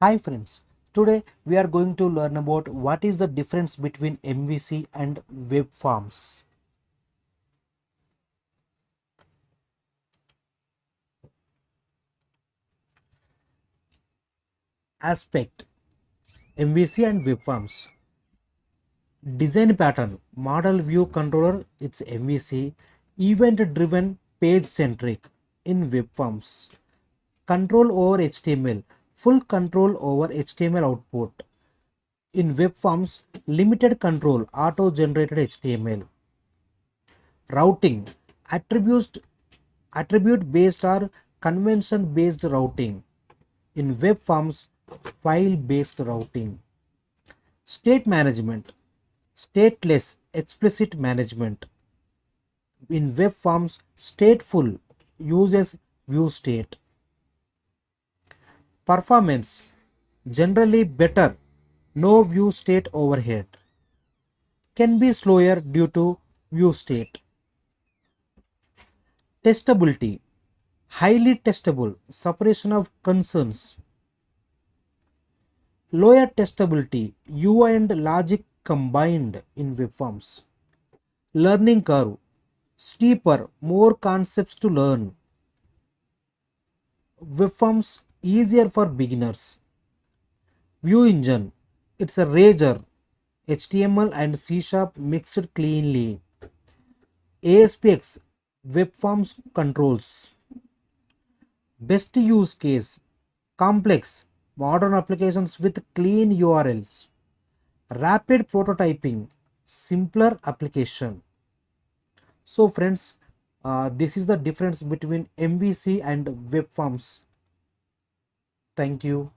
Hi friends, today we are going to learn about what is the difference between MVC and web forms. Aspect MVC and web forms. Design pattern model view controller, it's MVC. Event driven page centric in web forms. Control over HTML, full control over HTML output. In web forms, limited control, auto generated HTML. Routing attribute based or convention based routing. In web forms, file based routing. State management, stateless explicit management. In web forms, stateful uses view state. Performance, generally better, no view state overhead. Can be slower due to view state. Testability, highly testable, separation of concerns. Lower testability, UI and logic combined in web forms. Learning curve, steeper, more concepts to learn. Web forms easier for beginners. View engine, it's a rager. HTML and C# mixed cleanly. ASPX, web forms controls. Best use case, complex, modern applications with clean URLs. Rapid prototyping, simpler application. So friends, this is the difference between MVC and web forms. Thank you.